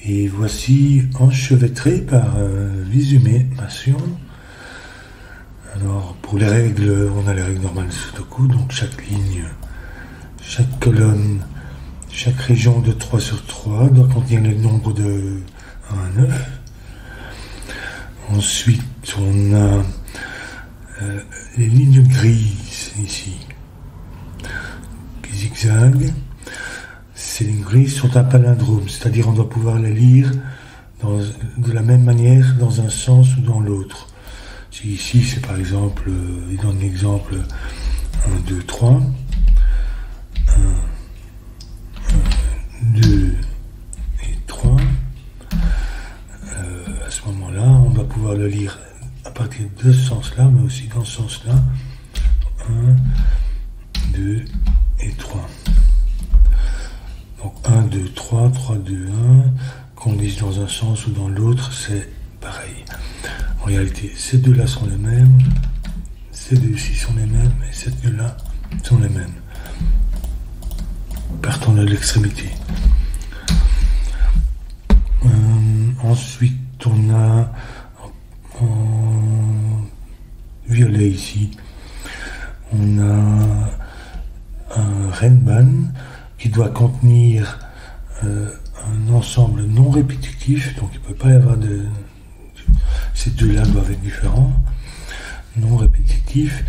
Et voici enchevêtré par visumétration. Alors, pour les règles, on a les règles normales de Sudoku, donc chaque ligne, chaque colonne, chaque région de 3 sur 3 doit contenir le nombre de 1 à 9. Ensuite, on a les lignes grises ici, qui zigzaguent. Ces lignes grises sont un palindrome, c'est-à-dire on doit pouvoir les lire de la même manière dans un sens ou dans l'autre. Ici, c'est par exemple, il donne l'exemple 1, 2, 3. 1, 2 et 3. À ce moment-là, on va pouvoir le lire à partir de ce sens-là, mais aussi dans ce sens-là. 1, 2 et 3. Donc 1, 2, 3, 3, 2, 1. Qu'on lise dans un sens ou dans l'autre, c'est pareil. En réalité, ces deux-là sont les mêmes, ces deux-ci sont les mêmes, et ces deux-là sont les mêmes. Partons de l'extrémité. Ensuite, on a en violet ici, on a un renban qui doit contenir un ensemble non répétitif, donc il ne peut pas y avoir de... Ces deux-là doivent être différents, non répétitifs,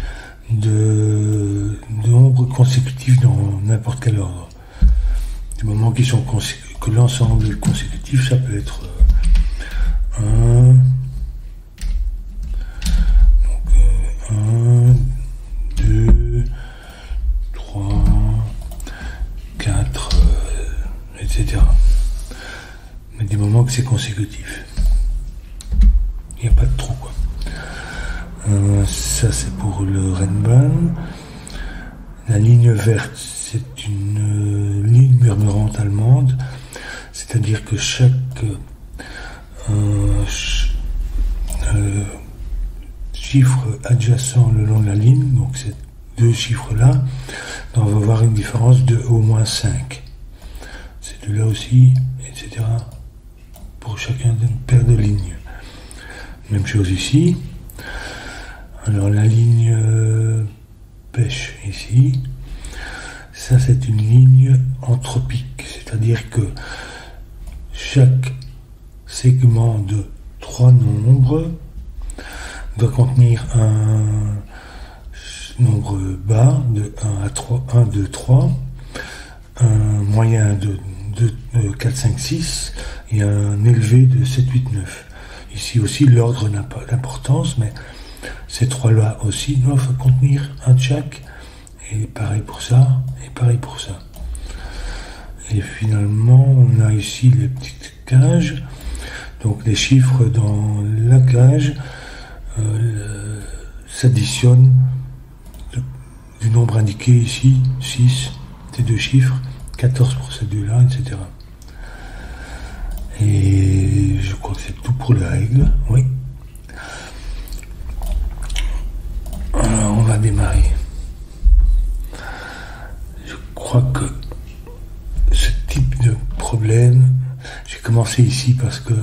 de nombres consécutifs dans n'importe quel ordre. Du moment qu'ils sont que l'ensemble est consécutif, ça peut être 1, donc 1, 2, 3, 4, etc. Mais du moment que c'est consécutif. Il n'y a pas de trou, quoi. Ça, c'est pour le renban. La ligne verte, c'est une ligne murmurante allemande, c'est-à-dire que chaque chiffre adjacent le long de la ligne, donc ces deux chiffres-là, doivent avoir une différence de au moins 5. Ces deux-là aussi, etc. pour chacun d'une paire de lignes. Même chose ici. Alors la ligne pêche ici, ça c'est une ligne anthropique, c'est-à-dire que chaque segment de 3 nombres doit contenir un nombre bas de 1 à 3, 1, 2, 3, un moyen de 4, 5, 6 et un élevé de 7, 8, 9. Ici aussi, l'ordre n'a pas d'importance, mais ces trois-là aussi doivent contenir un de chaque. Et pareil pour ça, et pareil pour ça. Et finalement, on a ici les petites cages. Donc les chiffres dans la cage s'additionnent du nombre indiqué ici, 6, ces deux chiffres, 14 pour ces deux-là, etc. Et je crois que c'est tout pour les règles, oui. Alors on va démarrer. Je crois que ce type de problème, j'ai commencé ici parce que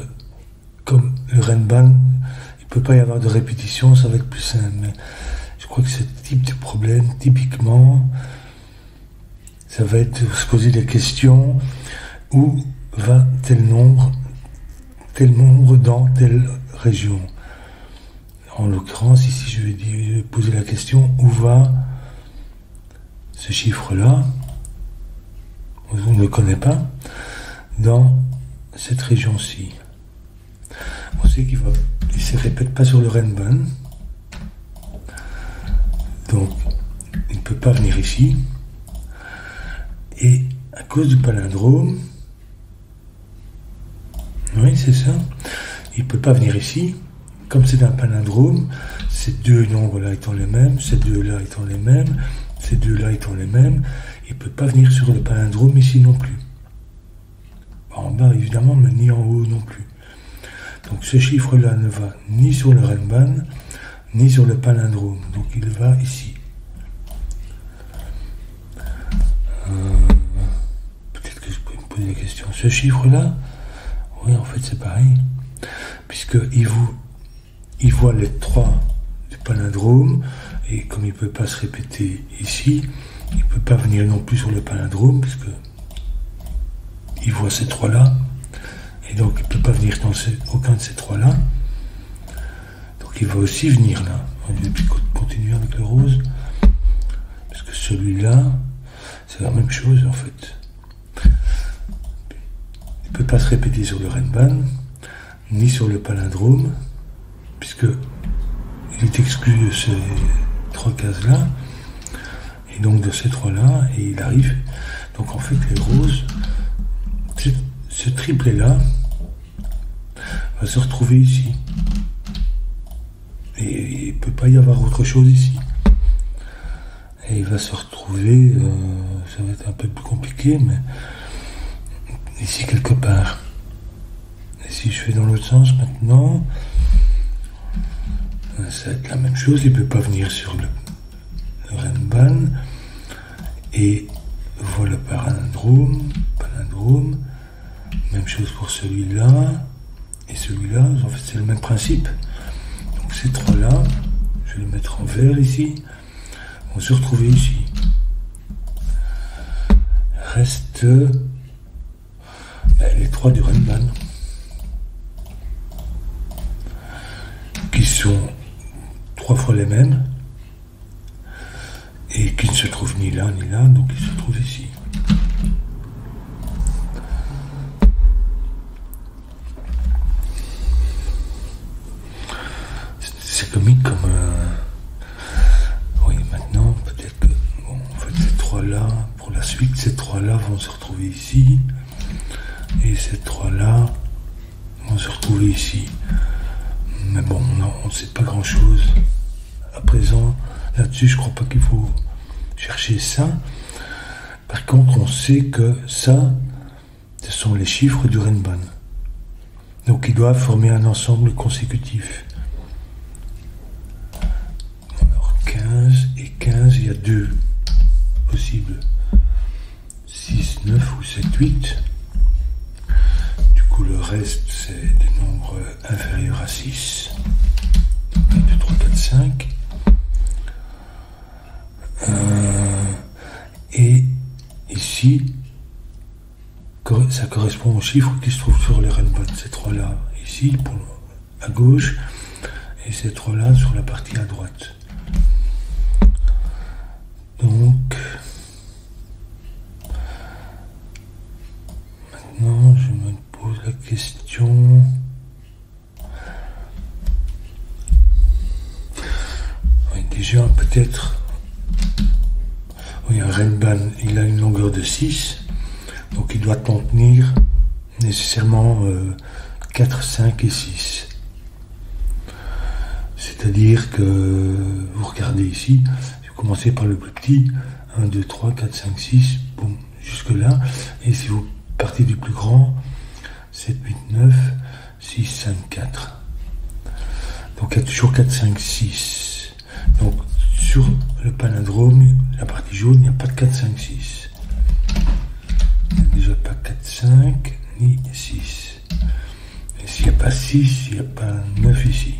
comme le renban, il ne peut pas y avoir de répétition, ça va être plus simple. Mais je crois que ce type de problème, typiquement, ça va être de se poser des questions où va tel nombre dans telle région. En l'occurrence, ici, je vais poser la question où va ce chiffre-là, on ne le connaît pas, dans cette région-ci. On sait qu'il ne se répète pas sur le renban, donc il ne peut pas venir ici. Et à cause du palindrome, oui, c'est ça, il ne peut pas venir ici. Comme c'est un palindrome, ces deux nombres-là étant les mêmes, ces deux-là étant les mêmes, ces deux-là étant les mêmes, il ne peut pas venir sur le palindrome ici non plus. En bas, évidemment, mais ni en haut non plus. Donc ce chiffre-là ne va ni sur le renban, ni sur le palindrome. Donc il va ici. Peut-être que je peux me poser la question. Ce chiffre-là, Oui, en fait, c'est pareil. Puisqu'il voit les 3 du palindrome, et comme il ne peut pas se répéter ici, il ne peut pas venir non plus sur le palindrome, puisque il voit ces 3-là, et donc il ne peut pas venir dans aucun de ces 3-là. Donc il va aussi venir là. On va continuer avec le rose, parce que celui-là, c'est la même chose en fait. Il ne peut pas se répéter sur le Renban, ni sur le palindrome, puisque il est exclu de ces 3 cases-là, et donc de ces 3-là, et il arrive. Donc en fait, les roses, ce triplet-là va se retrouver ici. Et il ne peut pas y avoir autre chose ici. Et il va se retrouver, ça va être un peu plus compliqué, mais ici quelque part. Et si je fais dans l'autre sens maintenant, ça va être la même chose. Il ne peut pas venir sur le Renban. Et voilà le palindrome. Même chose pour celui-là. Et celui-là, en fait, c'est le même principe. Donc ces 3-là, je vais les mettre en vert ici, vont se retrouver ici. Reste les 3 du Renban, qui sont 3 fois les mêmes, et qui ne se trouvent ni là ni là, donc ils se trouvent ici. C'est comique comme oui, maintenant peut-être que bon, en fait ces 3-là, pour la suite, ces 3-là vont se retrouver ici, et ces 3-là vont se retrouver ici. Mais bon, on ne sait pas grand-chose à présent là-dessus. Je crois pas qu'il faut chercher ça. Par contre, on sait que ça, ce sont les chiffres du Renban. Donc ils doivent former un ensemble consécutif. Alors 15 et 15, il y a 2 possibles. 6, 9 ou 7, 8. Du coup, le reste, c'est des nombres inférieurs à 6. 1, 2, 3, 4, 5. Et ici, ça correspond aux chiffres qui se trouvent sur les Renban. Ces 3-là, ici, à gauche, et ces 3-là sur la partie à droite. Donc, maintenant, je me pose la question. Oui, déjà, peut-être. Oui, un Renban, il a une longueur de 6, donc il doit contenir nécessairement 4, 5 et 6. C'est-à-dire que vous regardez ici, vous commencez par le plus petit, 1, 2, 3, 4, 5, 6, boum, jusque là, et si vous partez du plus grand, 7, 8, 9, 6, 5, 4. Donc il y a toujours 4, 5, 6. Donc sur le palindrome, la partie jaune, il n'y a pas de 4, 5, 6. Il n'y a déjà pas 4, 5, ni 6. Et s'il n'y a pas 6, il n'y a pas 9 ici.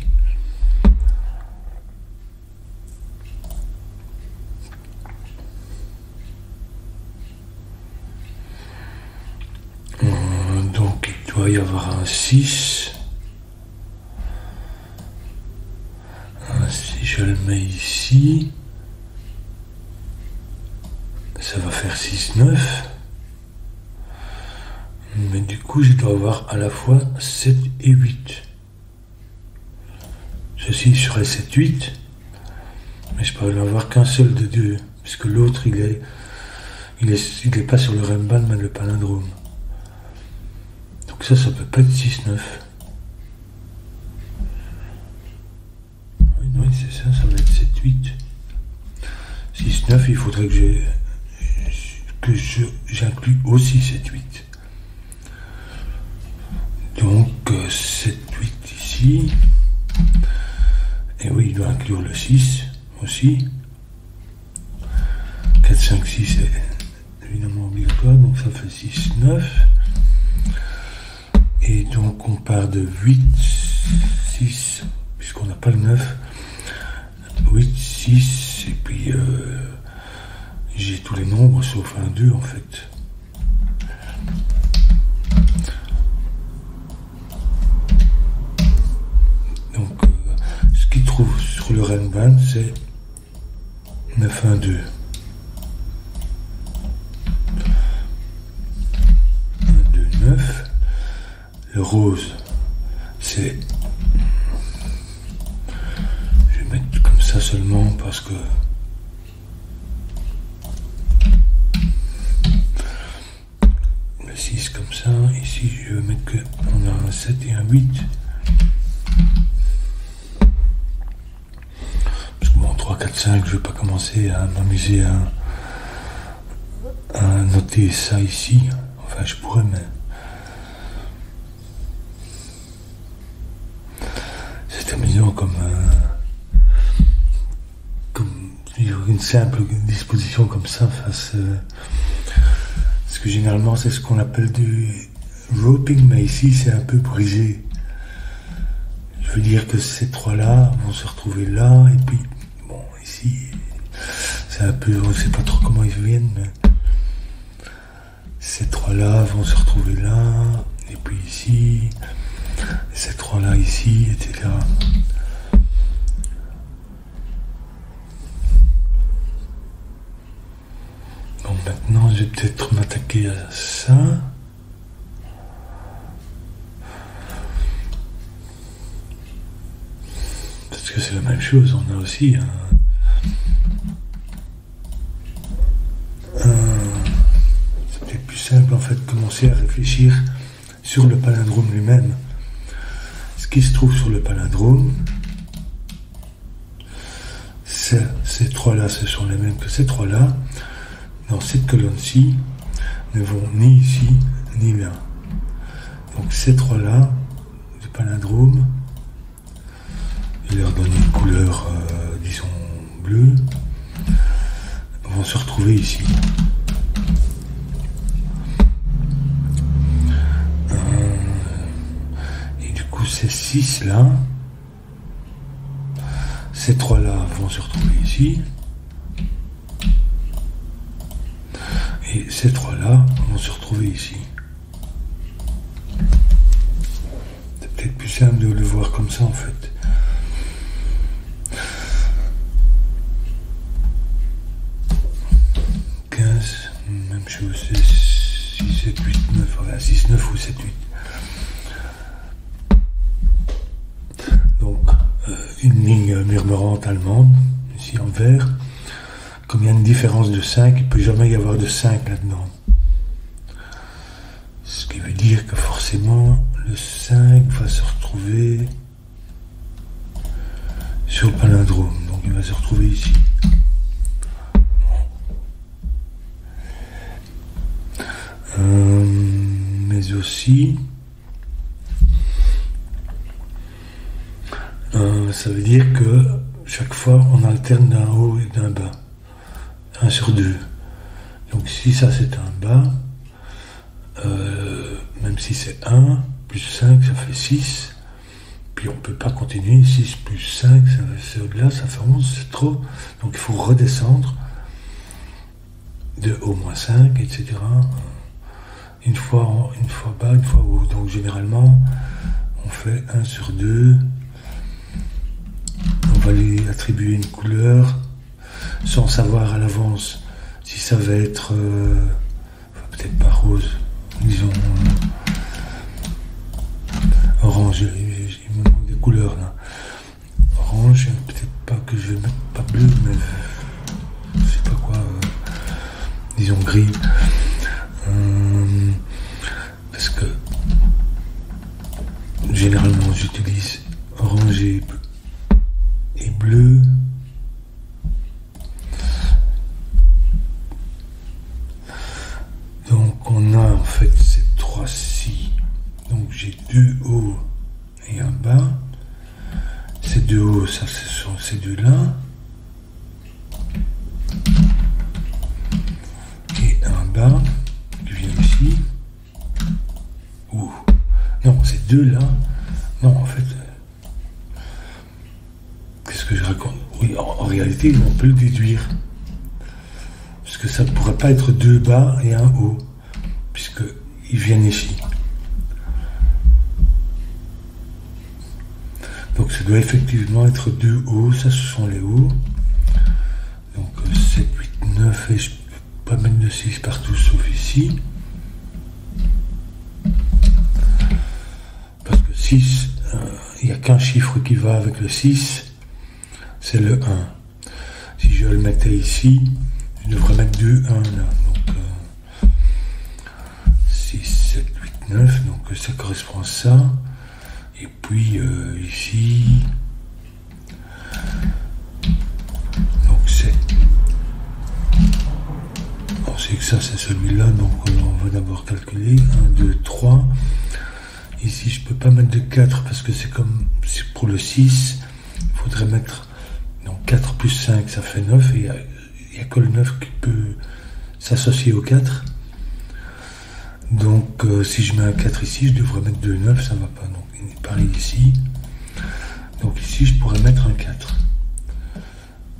Donc il doit y avoir un 6. Si je le mets ici, ça va faire 6, 9. Mais du coup, je dois avoir à la fois 7 et 8. Ceci serait 7, 8. Mais je peux en avoir qu'un seul de deux, puisque l'autre, il est pas sur le Renban, mais le palindrome. Donc ça peut pas être 6, 9. Oui, c'est ça, ça va être 7, 8. 6, 9, il faudrait que j'inclue aussi 7, 8. Donc 7, 8 ici. Et oui, il doit inclure le 6 aussi. 4, 5, 6 est évidemment obligatoire, donc ça fait 6, 9. Et Et donc on part de 8, 6, puisqu'on n'a pas le 9. 8, 6, et puis j'ai tous les nombres sauf un 2 en fait. Donc ce qu'il trouve sur le Rembrandt c'est 9, 1, 2. 1, 2, 9. Le rose, c'est... Je vais mettre comme ça seulement parce que... Le 6 comme ça. Ici, je vais mettre qu'on a un 7 et un 8. Parce que bon, 3, 4, 5, je ne vais pas commencer à m'amuser à noter ça ici. Enfin, je pourrais, mais... C'est amusant comme une simple disposition comme ça face... parce que généralement, c'est ce qu'on appelle du roping, mais ici, c'est un peu brisé. Je veux dire que ces trois-là vont se retrouver là, et puis, bon, ici, c'est un peu... On ne sait pas trop comment ils viennent, mais... Ces trois-là vont se retrouver là, et puis ici, ces trois-là ici, etc. Bon, maintenant, je vais peut-être m'attaquer à ça. Parce que c'est la même chose, on a aussi c'est peut-être plus simple en fait de commencer à réfléchir sur le palindrome lui-même. Ce qui se trouve sur le palindrome, ces trois-là, ce sont les mêmes que ces trois-là. Dans cette colonne-ci, ne vont ni ici, ni là. Donc ces trois-là, du palindrome, je vais leur donner une couleur, disons, bleue, vont se retrouver ici. Et du coup, ces 6-là, ces 3-là vont se retrouver ici. Et ces 3-là vont se retrouver ici. C'est peut-être plus simple de le voir comme ça, en fait. Même chose, c'est 6, 7, 8, 9, voilà, 6, 9 ou 7, 8. Donc, une ligne murmurante allemande, ici en vert. Comme il y a une différence de 5, il ne peut jamais y avoir de 5 là-dedans. Ce qui veut dire que forcément, le 5 va se retrouver sur le palindrome. Donc, il va se retrouver ici. Mais aussi ça veut dire que chaque fois on alterne d'un haut et d'un bas, 1 sur 2. Donc si ça c'est un bas, même si c'est 1 plus 5 ça fait 6, puis on ne peut pas continuer, 6 plus 5 c'est au-delà, ça fait 11, c'est trop, donc il faut redescendre de au moins 5, etc. Une fois bas, une fois haut. Donc généralement, on fait 1 sur 2. On va lui attribuer une couleur sans savoir à l'avance si ça va être, enfin, peut-être pas rose, disons orange. Il me manque des couleurs là. Orange, peut-être pas que je vais mettre pas bleu, mais je sais pas quoi, disons gris. Parce que généralement j'utilise orange et bleu. Donc on a en fait ces trois-ci. Donc j'ai 2 hauts et un bas. Ces 2 hauts, ça ce sont ces deux-là. Et un bas qui vient ici. Non, c'est 2 là, non, en fait, qu'est-ce que je raconte? Oui, en réalité, on peut le déduire. Parce que ça ne pourrait pas être 2 bas et un haut, puisqu'ils viennent ici. Donc ça doit effectivement être 2 hauts, ça ce sont les hauts. Donc 7, 8, 9, et je ne peux pas mettre de 6 partout sauf ici. Parce que 6, il n'y a qu'un chiffre qui va avec le 6, c'est le 1. Si je le mettais ici, je devrais mettre 2, 1 là. Donc 6, 7, 8, 9, donc ça correspond à ça. Et puis ici, donc on sait que ça c'est celui-là, donc on va d'abord calculer 1, 2, 3. Ici je peux pas mettre de 4 parce que c'est pour le 6, il faudrait mettre donc 4 plus 5 ça fait 9 et il n'y a que le 9 qui peut s'associer au 4. Donc si je mets un 4 ici, je devrais mettre 2, 9, ça ne va pas. Donc pareil ici. Donc ici, je pourrais mettre un 4.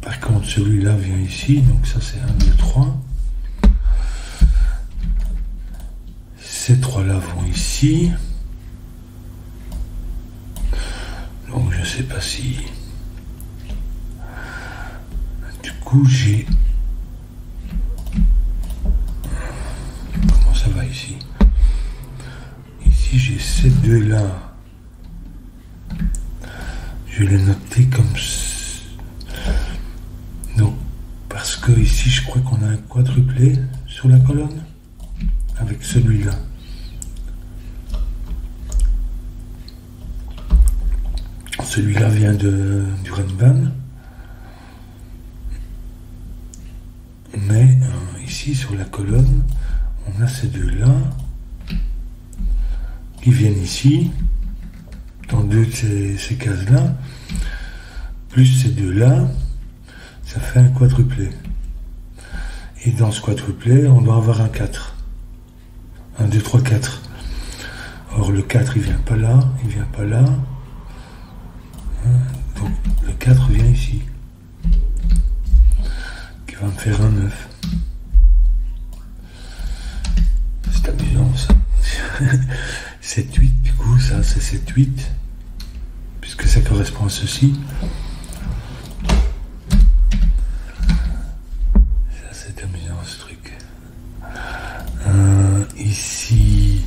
Par contre, celui-là vient ici. Donc ça, c'est 1, 2, 3. Ces 3-là vont ici. Donc je ne sais pas si... Du coup, j'ai... Comment ça va ici? Ici, j'ai ces 2-là. Je vais les noter comme... Donc, parce que ici, je crois qu'on a un quadruplé sur la colonne. Avec celui-là. Celui-là vient du Renban. Mais ici, sur la colonne, on a ces 2-là qui viennent ici, dans 2 de ces cases-là, plus ces 2-là, ça fait un quadruplé. Et dans ce quadruplé, on doit avoir un 4. 1, 2, 3, 4. Or, le 4, il vient pas là, il vient pas là. Donc, le 4 vient ici. Qui va me faire un 9. C'est amusant, ça. 7, 8, du coup, ça, c'est 7, 8. Puisque ça correspond à ceci. Ça, c'est amusant, ce truc. Ici...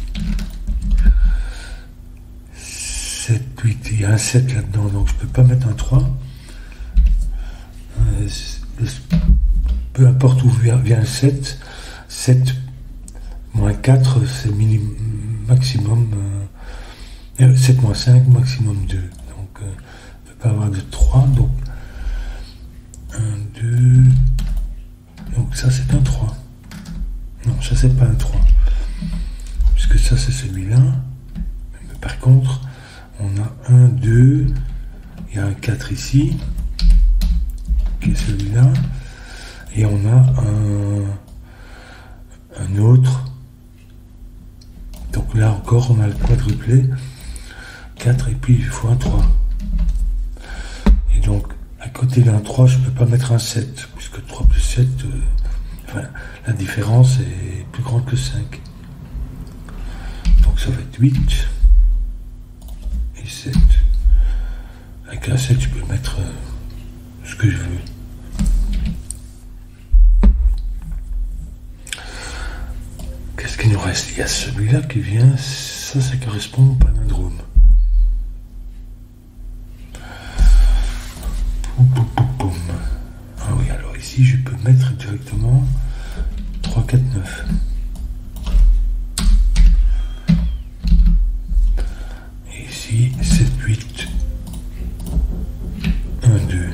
7, 8, il y a un 7 là-dedans, donc je ne peux pas mettre un 3. Peu importe où vient le 7, 7 moins 4, c'est maximum, 7 moins 5, maximum 2. Donc, je ne peux pas avoir de 3, donc 1, 2, donc ça c'est un 3. Non, ça c'est pas un 3, puisque ça c'est celui-là. Mais par contre, on a 1, 2, il y a un 4 ici, qui est celui-là, et on a un autre. Donc là encore, on a le quadruplé, 4, et puis il faut un 3. Et donc, à côté d'un 3, je ne peux pas mettre un 7, puisque 3 plus 7, la différence est plus grande que 5. Donc ça va être 8. 7. Avec un 7, je peux mettre ce que je veux. Qu'est-ce qu'il nous reste? Il y a celui-là qui vient, ça correspond au palindrome. Ah oui, alors ici, je peux mettre directement 3, 4, 9. Ici, 7, 8, 1, 2.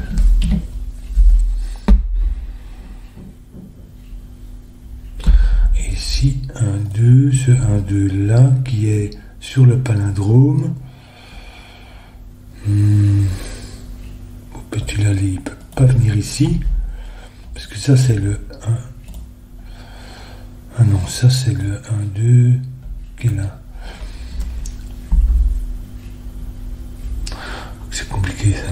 Et ici, 1, 2, ce 1, 2 là, qui est sur le palindrome. Où peux-tu aller? Il ne peut pas venir ici, parce que ça, c'est le 1. Ah non, ça, c'est le 1, 2 qui est là. compliqué ça.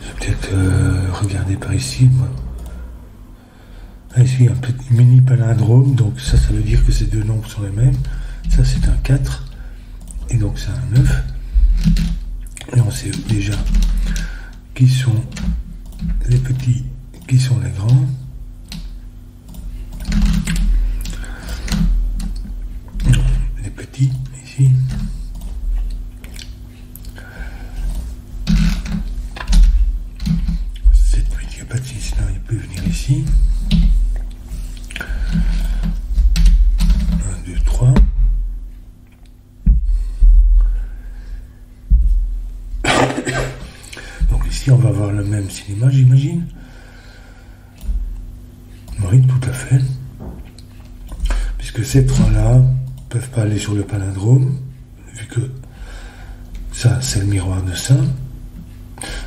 Je vais peut-être regarder par ici, moi. Ah, ici, un petit mini palindrome, donc ça veut dire que ces deux nombres sont les mêmes. Ça, c'est un 4, et donc c'est un 9. Et on sait déjà qui sont les petits, qui sont les grands. Les petits, ici. Cette 8, il n'y a pas de 6 là, il peut venir ici. 1, 2, 3. Donc ici, on va avoir le même cinéma, j'imagine. Oui, tout à fait. Puisque ces trois-là ne peuvent pas aller sur le palindrome, vu que ça, c'est le miroir de ça.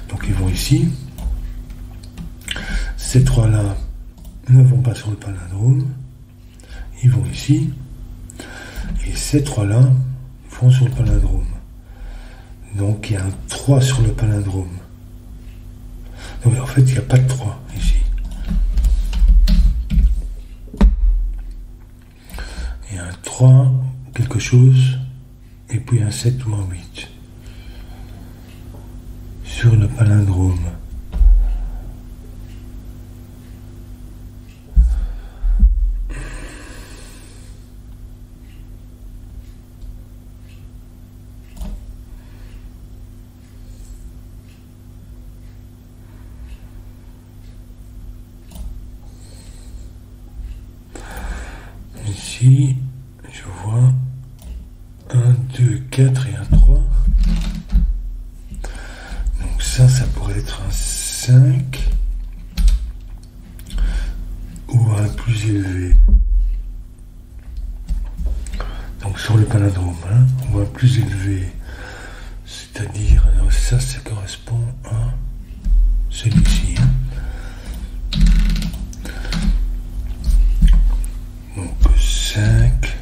Donc ils vont ici. Ces trois-là ne vont pas sur le palindrome. Ils vont ici. Et ces trois-là vont sur le palindrome. Donc il y a un 3 sur le palindrome. Donc en fait, il n'y a pas de 3 ici. Il y a un 3, quelque chose, et puis un 7 ou un 8. Sur le palindrome. Ici, je vois 1, 2, 4 et un 3. Donc ça pourrait être un 5 ou un plus élevé. Donc sur le palindrome, hein, ou un plus élevé. C'est-à-dire, ça correspond à celui-ci. Hein. Donc 5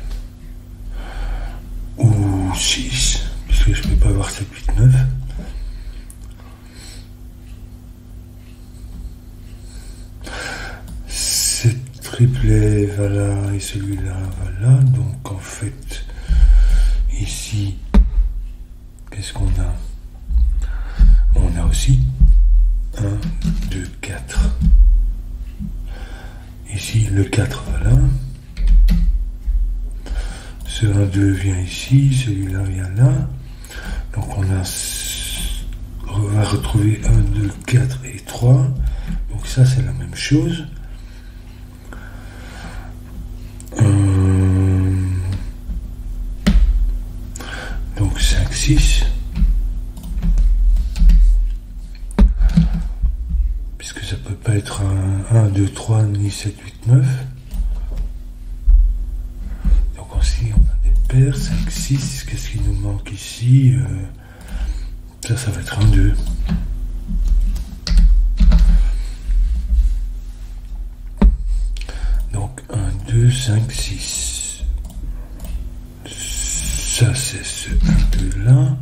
ou 6, puisque je ne peux pas avoir 7, 8, 9. Cette triplet va là et celui-là va là. Donc en fait, ici, qu'est-ce qu'on a? On a aussi 1, 2, 4. Ici, le 4 va là. Ce 1, 2 vient ici, celui-là vient là. Donc on va retrouver 1, 2, 4 et 3. Donc ça c'est la même chose. Donc 5, 6. Puisque ça peut pas être un 1, 2, 3, ni 7, 8, 9. Ici, on a des paires, 5, 6. Qu'est-ce qui nous manque ici? Ça va être un 2. Donc 1, 2, 5, 6. Ça, c'est ce 1, 2 là.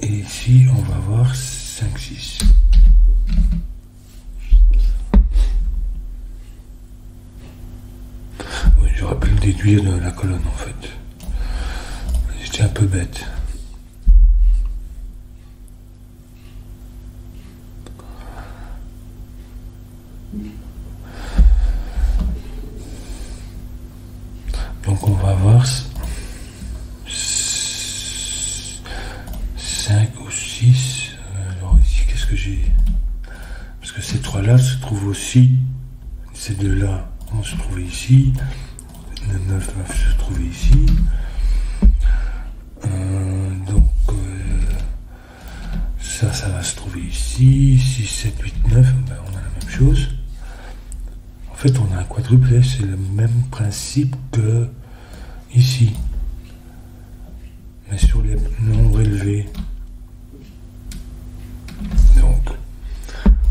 Et ici, on va avoir 5, 6. J'aurais pu le déduire de la colonne en fait. J'étais un peu bête. Donc on va avoir 5 ou 6. Alors ici, qu'est-ce que j'ai? Parce que ces trois-là se trouvent aussi. Ces deux-là vont se trouver ici. Le 9 va se trouver ici. Donc ça va se trouver ici. 6, 7, 8, 9, ben, on a la même chose. En fait, on a un quadruplet, c'est le même principe que ici. Mais sur les nombres élevés. Donc,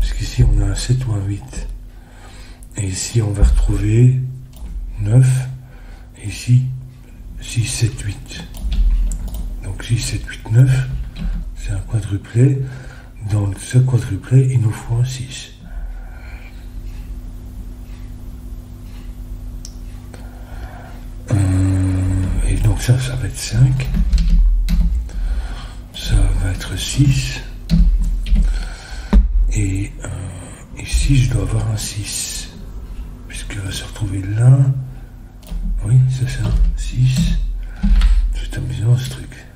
puisqu'ici on a un 7 ou un 8. Et ici on va retrouver 9. Et ici, 6, 7, 8. Donc 6, 7, 8, 9, c'est un quadruplet. Dans ce quadruplet, il nous faut un 6. Et donc ça va être 5. Ça va être 6. Et ici, je dois avoir un 6. Puisqu'il va se retrouver là. Oui, c'est ça. 6. C'est amusant ce truc.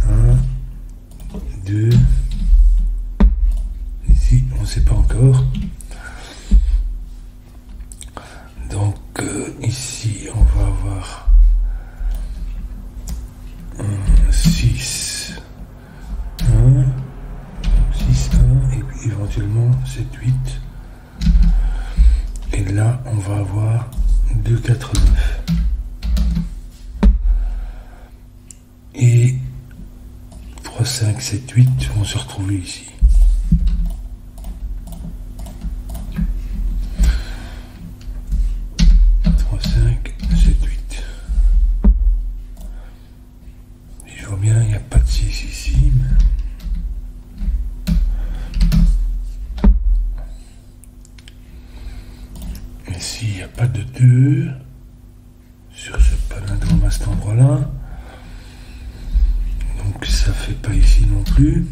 1, 2. Ici, on ne sait pas encore. Donc, ici, on va avoir 6, 1, 6, 1, et puis éventuellement 7, 8. Et là, on va avoir 2, 4, 9. Et 3, 5, 7, 8 vont se retrouver ici. Ici, il n'y a pas de 2 sur ce palindrome à cet endroit-là. Donc ça ne fait pas ici non plus,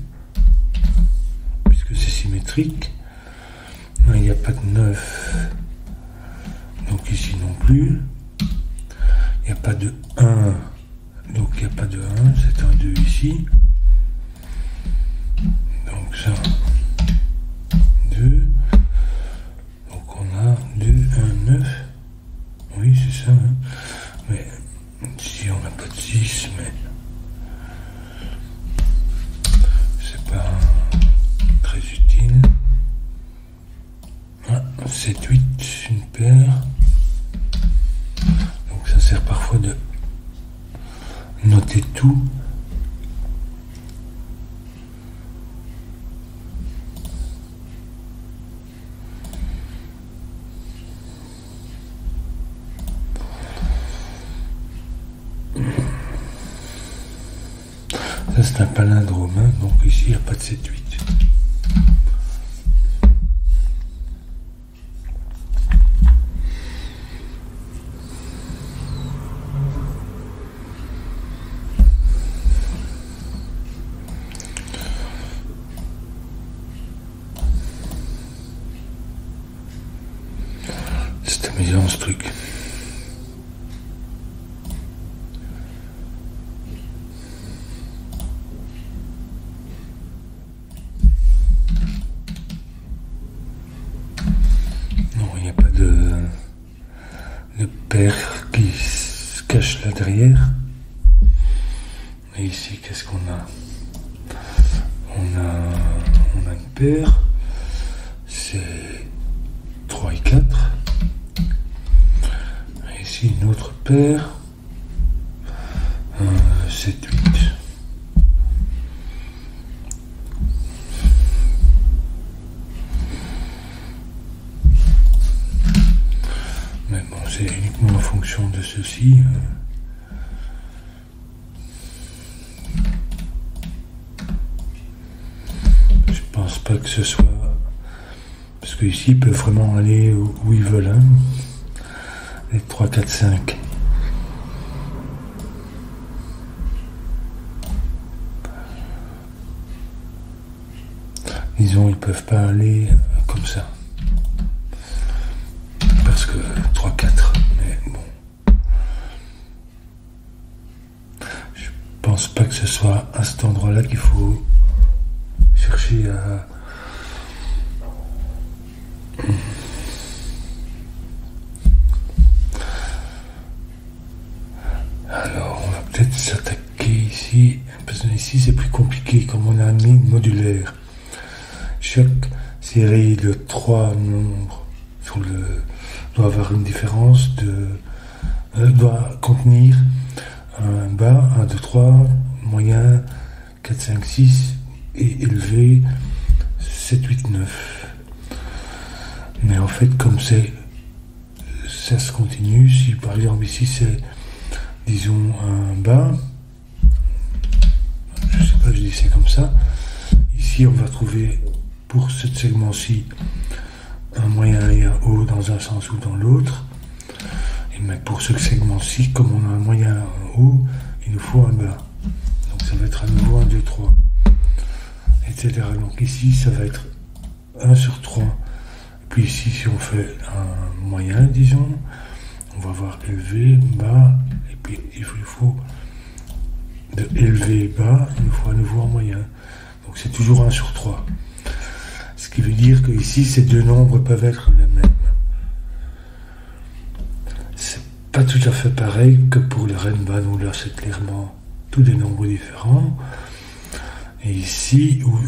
puisque c'est symétrique. Non, il n'y a pas de 9. Donc ici non plus. Il n'y a pas de 1. Donc il n'y a pas de 1. C'est un 2 ici. Donc ça, 2. Donc on a 2, 1, 9. Oui, c'est ça. Hein. Mais ici on n'a pas de 6, mais c'est pas très utile. Ah, 7, 8, une paire. Donc ça sert parfois de noter tout. Ça c'est un palindrome, hein, donc ici il n'y a pas de 7, 8. C'est amusant ce truc. Paire qui se cache là derrière. Et ici, qu'est-ce qu'on a? On a une paire. C'est 3 et 4. Et ici, une autre paire. 7, 8. Mais bon, c'est uniquement en fonction de ceci. Je pense pas que ce soit... Parce que ici, ils peuvent vraiment aller où ils veulent. Hein. Les 3, 4, 5. Disons, ils peuvent pas aller comme ça. Parce que 3, 4, mais bon. Je pense pas que ce soit à cet endroit-là qu'il faut chercher à... Alors, on va peut-être s'attaquer ici, parce que ici c'est plus compliqué, comme on a une ligne modulaire. Chaque série de 3 nombres sur doit avoir une différence de... doit contenir un bas, 1, 2, 3, moyen, 4, 5, 6, et élevé, 7, 8, 9. Mais en fait, comme ça se continue, si par exemple ici c'est disons un bas, je sais pas, je dis c'est comme ça. Ici on va trouver pour ce segment-ci un moyen et un haut dans un sens ou dans l'autre. Et mais pour ce segment-ci, comme on a un moyen et un haut, il nous faut un bas. Donc ça va être à nouveau 1, 2, 3, etc. Donc ici ça va être 1 sur 3. Puis ici si on fait un moyen, disons, on va voir élevé, bas, et puis il faut de élevé, bas, il nous faut à nouveau un moyen. Donc c'est toujours 1 sur 3. Ce qui veut dire que ici ces deux nombres peuvent être les mêmes. C'est pas tout à fait pareil que pour le Renban où là c'est clairement tous des nombres différents. Et ici, où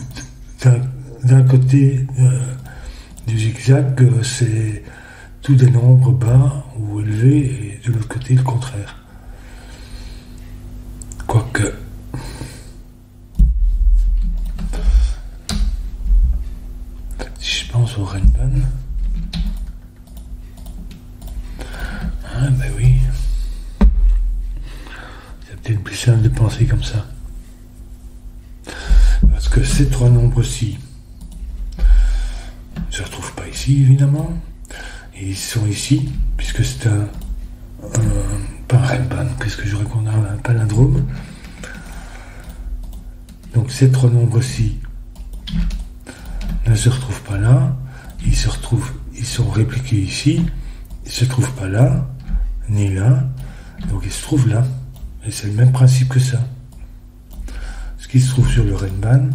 d'un côté du zigzag, c'est tous des nombres bas ou élevés, et de l'autre côté le contraire. Quoique, si je pense au Renban, ah ben oui, c'est peut-être plus simple de penser comme ça. Parce que ces trois nombres-ci ne se retrouvent pas ici, évidemment. Et ils sont ici, puisque c'est pas un Renban, qu'est-ce que je raconte, un palindrome. Donc ces trois nombres-ci ne se retrouvent pas là. Ils sont répliqués ici. Ils ne se trouvent pas là, ni là. Donc ils se trouvent là. Et c'est le même principe que ça. Ce qui se trouve sur le Renban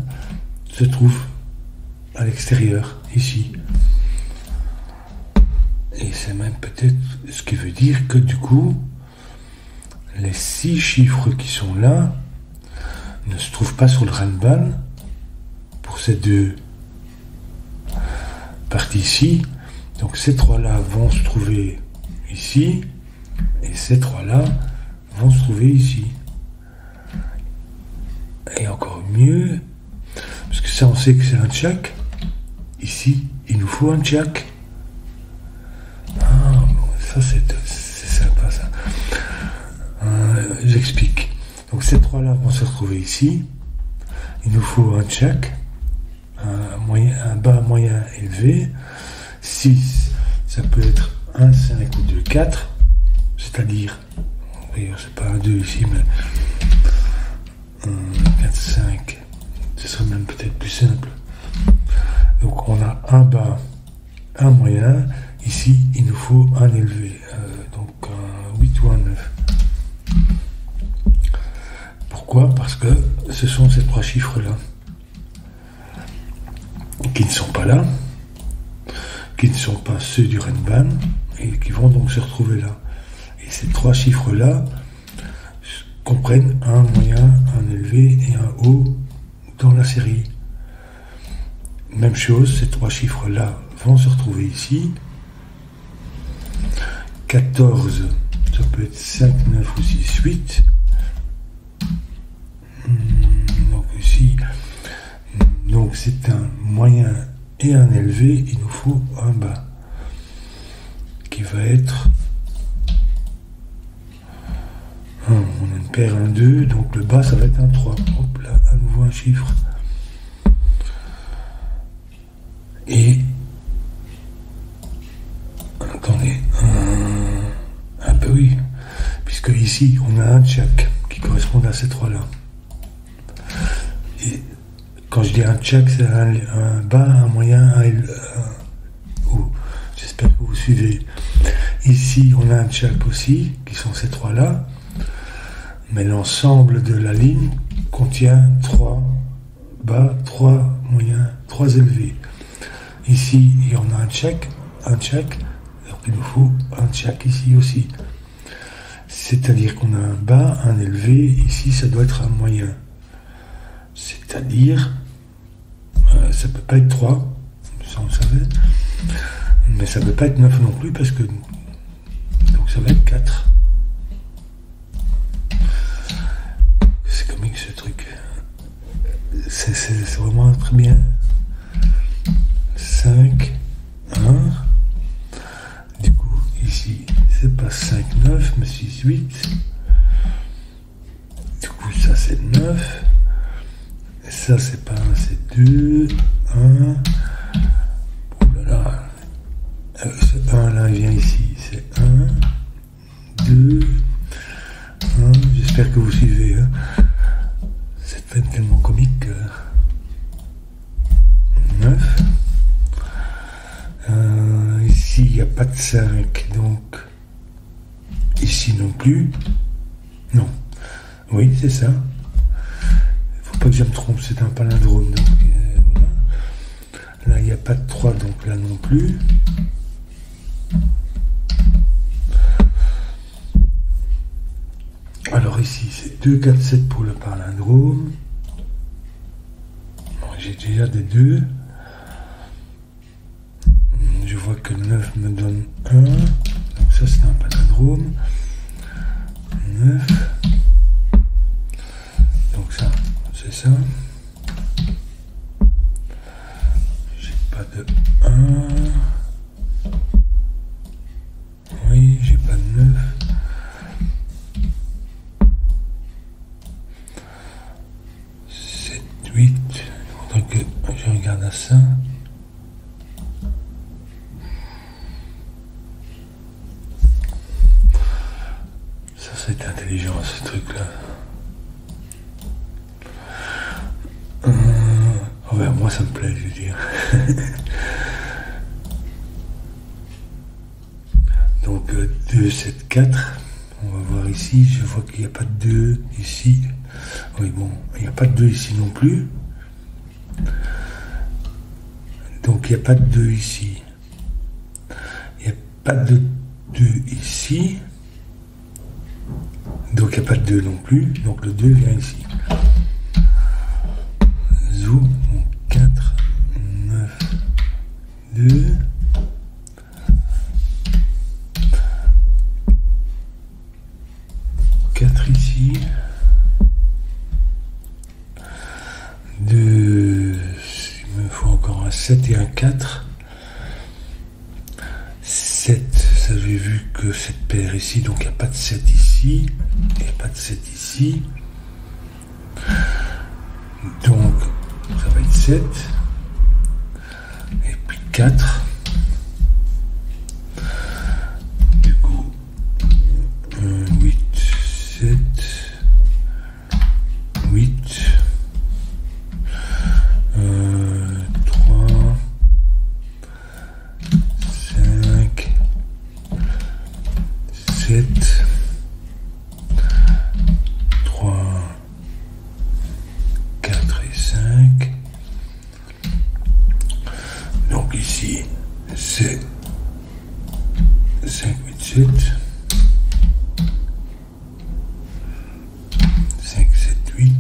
se trouve à l'extérieur, ici. Et c'est même peut-être ce qui veut dire que du coup, les 6 chiffres qui sont là ne se trouvent pas sur le Renban pour ces deux parties-ci. Donc ces trois-là vont se trouver ici, et ces trois-là vont se trouver ici. Et encore mieux, parce que ça on sait que c'est un tchak. Ici, il nous faut un tchak. Ah, bon, ça c'est sympa ça. J'explique. Donc ces trois-là vont se retrouver ici. Il nous faut un tchak, un bas moyen élevé. 6, ça peut être 1, 5 ou 2, 4. C'est-à-dire, c'est pas un 2 ici, mais 4, 5, ce serait même peut-être plus simple. Donc on a un bas, un moyen. Ici, il nous faut un élevé, donc un 8 ou un 9. Pourquoi ? Parce que ce sont ces trois chiffres-là qui ne sont pas là, qui ne sont pas ceux du Renban, et qui vont donc se retrouver là. Et ces trois chiffres-là comprennent un moyen, un élevé et un haut dans la série. Même chose, ces trois chiffres-là vont se retrouver ici. 14, ça peut être 5, 9 ou 6, 8. Donc ici, donc c'est un moyen et un élevé, il nous faut un bas qui va être on a une paire, un 2, donc le bas ça va être un 3. Hop là, à nouveau un chiffre. Et attendez, un peu oui, puisque ici on a un tchak qui correspond à ces trois-là. Et quand je dis un tchak, c'est un bas, un moyen, un haut. J'espère que vous suivez. Ici on a un tchak aussi, qui sont ces trois-là. Mais l'ensemble de la ligne contient 3 bas, 3 moyens, 3 élevés. Ici, il y en a un tchak, donc il nous faut un tchak ici aussi. C'est-à-dire qu'on a un bas, un élevé, ici ça doit être un moyen. C'est-à-dire, ça peut pas être 3, ça on le savait, mais ça peut pas être 9 non plus, parce que, donc ça va être 4. Ce truc, c'est vraiment très bien. 5, 1. Du coup, ici, c'est pas 5, 9, mais 6, 8. c'est 9. Et ça, c'est pas 1, c'est 2. 1. Oh là là. Ce 1 là, il vient ici. C'est 1, 2, 1. J'espère que vous suivez. Hein. C'est tellement comique que... 9. Ici, il n'y a pas de 5. Donc, ici non plus. Non. Oui, c'est ça. Il ne faut pas que je me trompe, c'est un palindrome. Donc, voilà. Là, il n'y a pas de 3, donc là non plus. Alors ici, c'est 2, 4, 7 pour le palindrome. Bon, j'ai déjà des 2. Je vois que 9 me donne 1. Donc ça, c'est un palindrome. 9. Donc ça, c'est ça. J'ai pas de 1. Oui, j'ai pas de 9. 7, 8. Il faudrait que je regarde à ça. Ça, c'est intelligent, ce truc-là. Ouais, moi, ça me plaît, je veux dire. Donc, 2, 7, 4. On va voir ici. Je vois qu'il n'y a pas de 2 ici. Oui, bon, il n'y a pas de 2 ici non plus. Donc, il n'y a pas de 2 ici. Il n'y a pas de 2 ici. Donc, il n'y a pas de 2 non plus. Donc, le 2 vient ici. Zoom. 4, 9, 2. Ici 2, il me faut encore un 7 et un 4. 7, ça j'ai vu que cette paire ici, donc il n'y a pas de 7 ici, il n'y a pas de 7 ici, donc ça va être 7, et puis 4, du coup 8, 7, 8, 3, 5, 7, 3, 4 et 5. Donc ici, c'est 5, 8, 7. 5, 7, 8,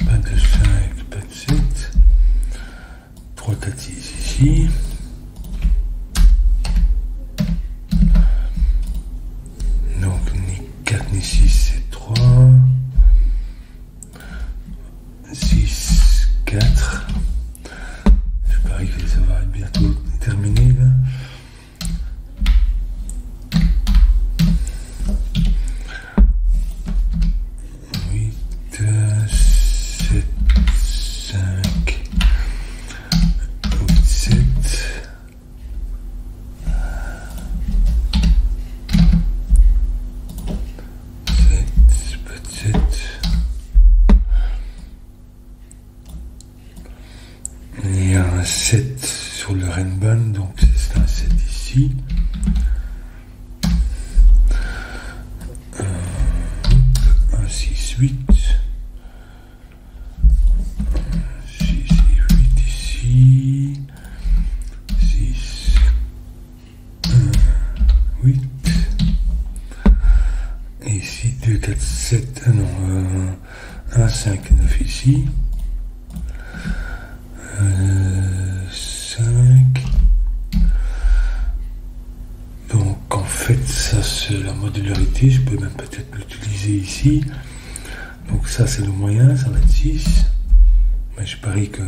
pas de 5, pas de 7, 3, 4, 6 ici, donc ni 4 ni 6 c'est 3, 6, 4, je parie que ça va être bientôt terminé là. 7 sur le Renban, donc c'est un 7 ici. 1, 6, 8. 6 et 8 ici. 6, 1, 8. Et ici 2, 4, 7. Ah non, 1, 5, 9 ici. 5. Donc en fait ça c'est la modularité, je peux même peut-être l'utiliser ici. Donc ça c'est le moyen, ça va être 6. Mais je parie que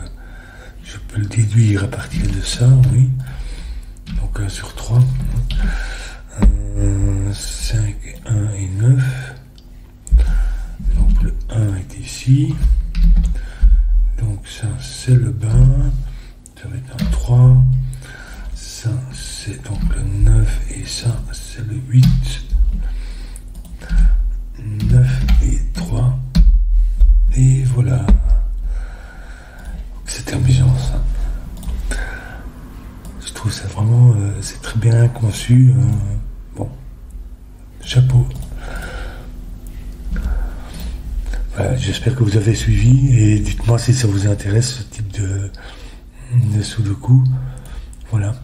je peux le déduire à partir de ça, oui. Donc 1 sur 3. 5, 1 et 9. ici. Donc ça c'est le bain, ça va être un 3, ça c'est donc le 9 et ça c'est le 8, 9 et 3, et voilà, c'est amusant ça. Je trouve ça vraiment, c'est très bien conçu, bon, chapeau. Voilà, j'espère que vous avez suivi et dites-moi si ça vous intéresse ce type de sudoku. Voilà.